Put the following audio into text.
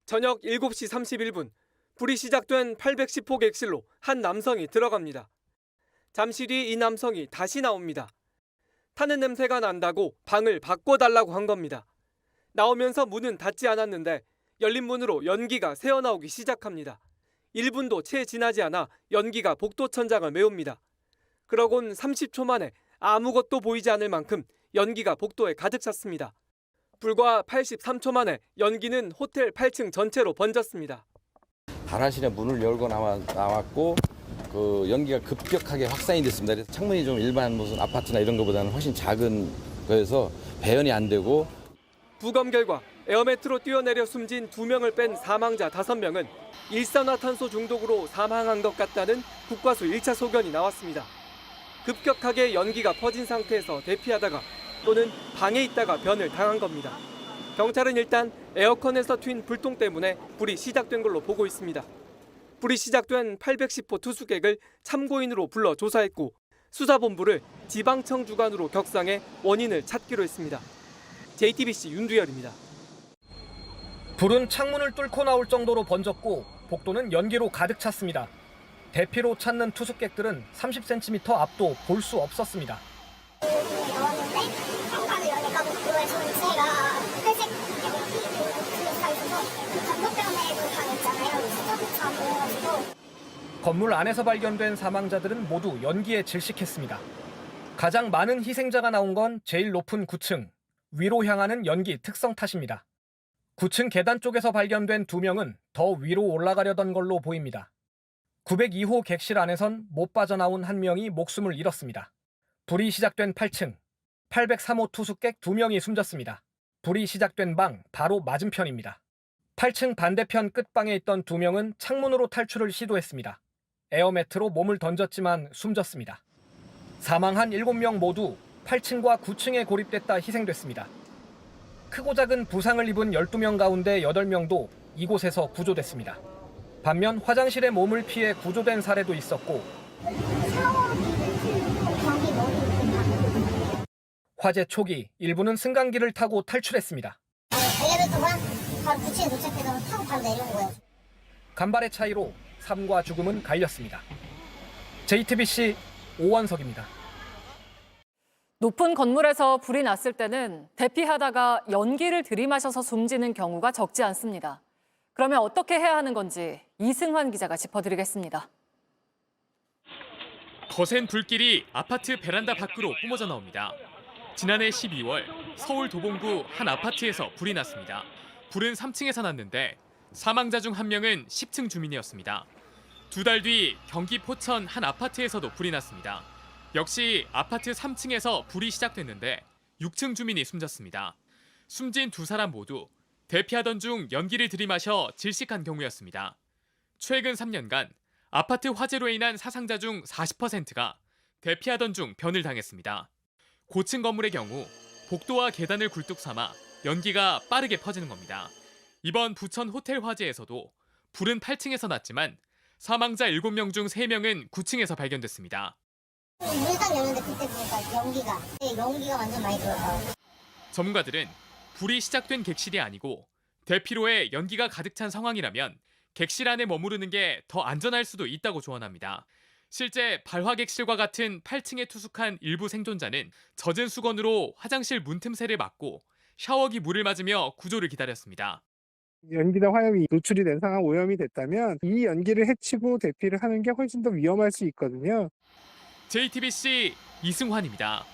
저녁 7시 31분, 불이 시작된 810호 객실로 한 남성이 들어갑니다. 잠시 뒤 이 남성이 다시 나옵니다. 타는 냄새가 난다고 방을 바꿔달라고 한 겁니다. 나오면서 문은 닫지 않았는데 열린 문으로 연기가 새어나오기 시작합니다. 1분도 채 지나지 않아 연기가 복도 천장을 메웁니다. 그러곤 30초 만에 아무것도 보이지 않을 만큼 연기가 복도에 가득 찼습니다. 불과 83초 만에 연기는 호텔 8층 전체로 번졌습니다. 발화실에 문을 열고 나왔고 그 연기가 급격하게 확산이 됐습니다. 그래서 창문이 좀 일반 무슨 아파트나 이런 것보다는 훨씬 작은 거여서 배연이 안 되고 부검 결과 에어매트로 뛰어내려 숨진 2명을 뺀 사망자 5명은 일산화탄소 중독으로 사망한 것 같다는 국과수 1차 소견이 나왔습니다. 급격하게 연기가 퍼진 상태에서 대피하다가 또는 방에 있다가 변을 당한 겁니다. 경찰은 일단 에어컨에서 튄 불똥 때문에 불이 시작된 걸로 보고 있습니다. 불이 시작된 810호 투숙객을 참고인으로 불러 조사했고 수사본부를 지방청 주관으로 격상해 원인을 찾기로 했습니다. JTBC 윤두열입니다. 불은 창문을 뚫고 나올 정도로 번졌고 복도는 연기로 가득 찼습니다. 대피로 찾는 투숙객들은 30cm 앞도 볼 수 없었습니다. 건물 안에서 발견된 사망자들은 모두 연기에 질식했습니다. 가장 많은 희생자가 나온 건 제일 높은 9층, 위로 향하는 연기 특성 탓입니다. 9층 계단 쪽에서 발견된 2명은 더 위로 올라가려던 걸로 보입니다. 902호 객실 안에선 못 빠져나온 1명이 목숨을 잃었습니다. 불이 시작된 8층, 803호 투숙객 2명이 숨졌습니다. 불이 시작된 방 바로 맞은편입니다. 8층 반대편 끝방에 있던 2명은 창문으로 탈출을 시도했습니다. 에어매트로 몸을 던졌지만 숨졌습니다. 사망한 7명 모두 8층과 9층에 고립됐다 희생됐습니다. 크고 작은 부상을 입은 12명 가운데 8명도 이곳에서 구조됐습니다. 반면 화장실에 몸을 피해 구조된 사례도 있었고 화재 초기 일부는 승강기를 타고 탈출했습니다. 엘리베이터가 바로 9층에 도착해서 타고 바로 내려온 거예요. 간발의 차이로 삶과 죽음은 갈렸습니다. JTBC 오원석입니다. 높은 건물에서 불이 났을 때는 대피하다가 연기를 들이마셔서 숨지는 경우가 적지 않습니다. 그러면 어떻게 해야 하는 건지 이승환 기자가 짚어드리겠습니다. 거센 불길이 아파트 베란다 밖으로 뿜어져 나옵니다. 지난해 12월 서울 도봉구 한 아파트에서 불이 났습니다. 불은 3층에서 났는데 사망자 중 1명은 10층 주민이었습니다. 2달 뒤 경기 포천 한 아파트에서도 불이 났습니다. 역시 아파트 3층에서 불이 시작됐는데 6층 주민이 숨졌습니다. 숨진 2사람 모두 대피하던 중 연기를 들이마셔 질식한 경우였습니다. 최근 3년간 아파트 화재로 인한 사상자 중 40%가 대피하던 중 변을 당했습니다. 고층 건물의 경우 복도와 계단을 굴뚝 삼아 연기가 빠르게 퍼지는 겁니다. 이번 부천 호텔 화재에서도 불은 8층에서 났지만 사망자 7명 중 3명은 9층에서 발견됐습니다. 문을 딱 열는데 그때 보니까 연기가 완전 많이 들어요. 전문가들은 불이 시작된 객실이 아니고 대피로에 연기가 가득 찬 상황이라면 객실 안에 머무르는 게 더 안전할 수도 있다고 조언합니다. 실제 발화 객실과 같은 8층에 투숙한 일부 생존자는 젖은 수건으로 화장실 문틈새를 막고 샤워기 물을 맞으며 구조를 기다렸습니다. 연기나 화염이 노출이 된 상황 오염이 됐다면 이 연기를 해치고 대피를 하는 게 훨씬 더 위험할 수 있거든요. JTBC 이승환입니다.